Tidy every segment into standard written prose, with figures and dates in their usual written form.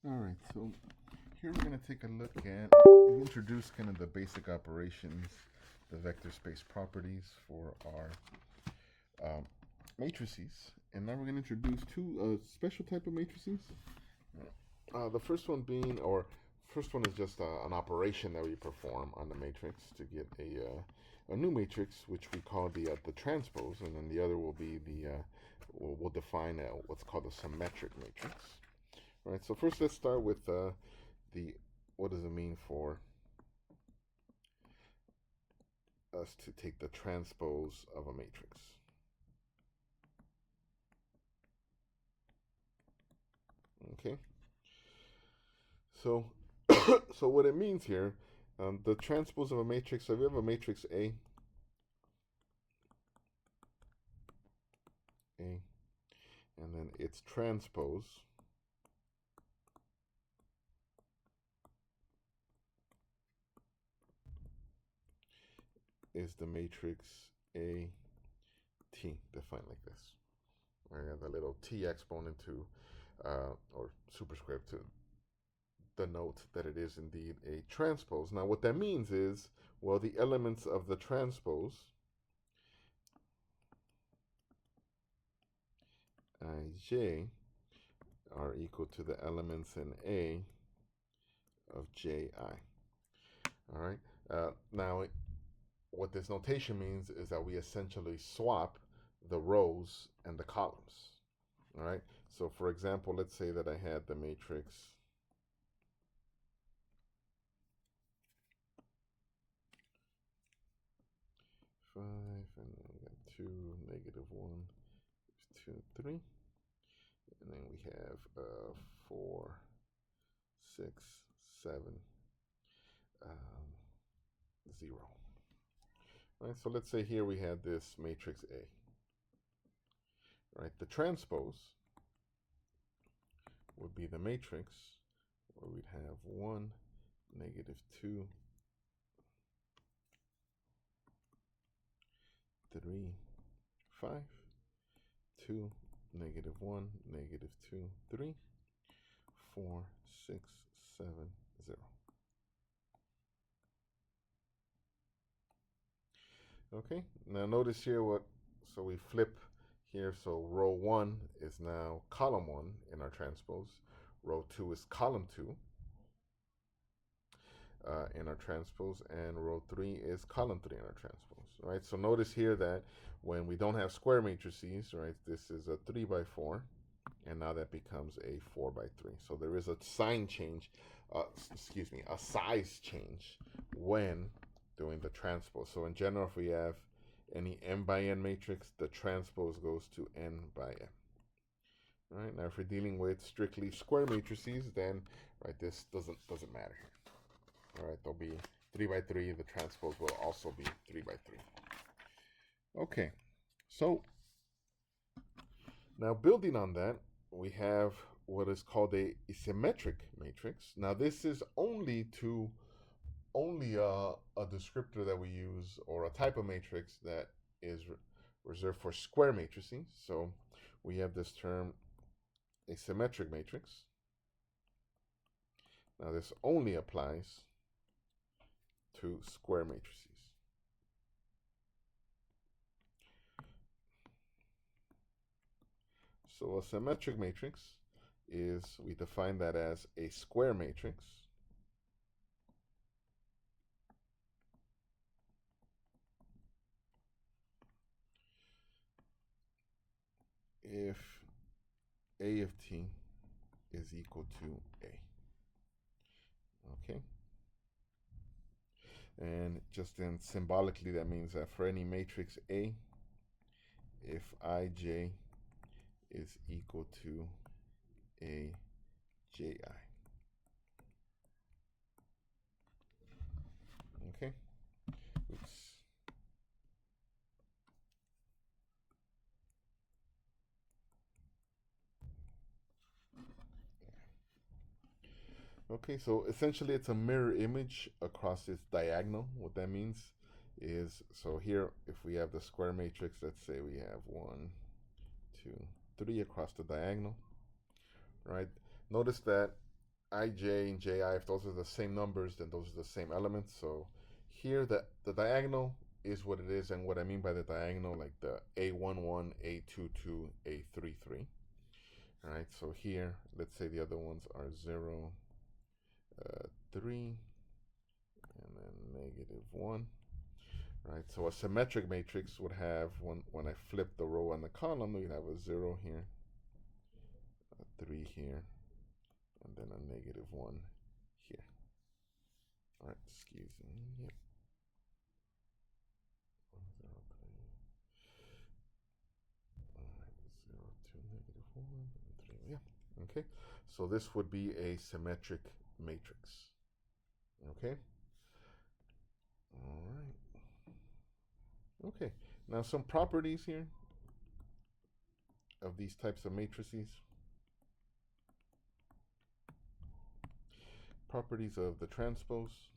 All right, so here we're going to take a look at, we introduce kind of the basic operations, the vector space properties for our matrices. And now we're going to introduce two special type of matrices. The first one being, or first one is just an operation that we perform on the matrix to get a new matrix, which we call the transpose, and then the other will be we'll define what's called a symmetric matrix. All right, so first let's start with what does it mean for us to take the transpose of a matrix? Okay, so so what it means here, the transpose of a matrix. So if you have a matrix A, and then its transpose is the matrix A T, defined like this. Where you have the little T exponent to, or superscript to denote that it is indeed a transpose. Now, what that means is, well, the elements of the transpose, Ij, are equal to the elements in A of Ji. All right. Now, what this notation means is that we essentially swap the rows and the columns. All right. So, for example, let's say that I had the matrix 5, and then we got 2, -1, 2, 3. And then we have 4, 6, 7, 0. All right, so let's say here we had this matrix A. Right, the transpose would be the matrix where we'd have 1, -2, 3, 5, 2, -1, -2, 3, 4, 6, 7, 0. Okay, now notice here so we flip here, so row 1 is now column 1 in our transpose, row 2 is column 2 in our transpose, and row 3 is column 3 in our transpose, right? So notice here that when we don't have square matrices, right, this is a 3 by 4, and now that becomes a 4 by 3. So there is a sign change, a size change when doing the transpose. So in general, if we have any m by n matrix, the transpose goes to n by m. All right, now if we're dealing with strictly square matrices, then right, this doesn't matter here. All right, there'll be 3 by 3. The transpose will also be 3 by 3. Okay, so now building on that, we have what is called a symmetric matrix. Now this is only a descriptor that we use, or a type of matrix that is reserved for square matrices. So we have this term, a symmetric matrix. Now this only applies to square matrices. So a symmetric matrix is, we define that as a square matrix if A of t is equal to A. Okay? And just then symbolically, that means that for any matrix A, if Ij is equal to a Ji. Okay? Oops. Okay, so essentially it's a mirror image across its diagonal. What that means is, so here, if we have the square matrix, let's say we have 1, 2, 3 across the diagonal, right? Notice that ij and ji, if those are the same numbers, then those are the same elements. So here the diagonal is what it is, and what I mean by the diagonal, like the A11, A22, A33. All right, so here, let's say the other ones are 0, 3, and then -1. Right, so a symmetric matrix would have, when I flip the row and the column, you'd have a 0 here, a 3 here, and then a -1 here. All right, excuse me. Yep. 1, 0, 3. All right, 0, 2, -1, and 3. Yeah. Okay. So this would be a symmetric matrix. Okay. All right. Okay. Now some properties here of these types of matrices. Properties of the transpose.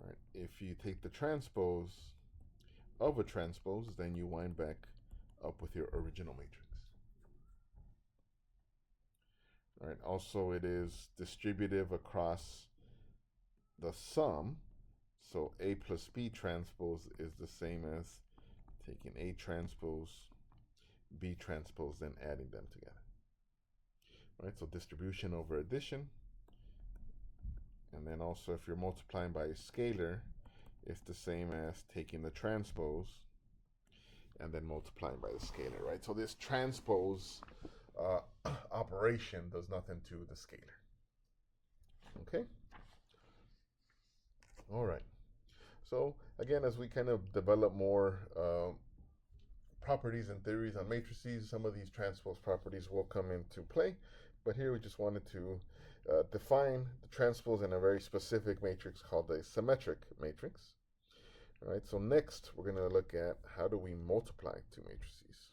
Right. If you take the transpose of a transpose, then you wind back up with your original matrix. All right. Also, it is distributive across the sum. So A plus B transpose is the same as taking A transpose, B transpose, then adding them together. All right. So distribution over addition. And then also, if you're multiplying by a scalar, it's the same as taking the transpose and then multiplying by the scalar, right? So this transpose operation does nothing to the scalar. Okay? All right. So again, as we kind of develop more properties and theories on matrices, some of these transpose properties will come into play. But here we just wanted to define the transpose in a very specific matrix called a symmetric matrix. All right, so next we're going to look at how do we multiply two matrices.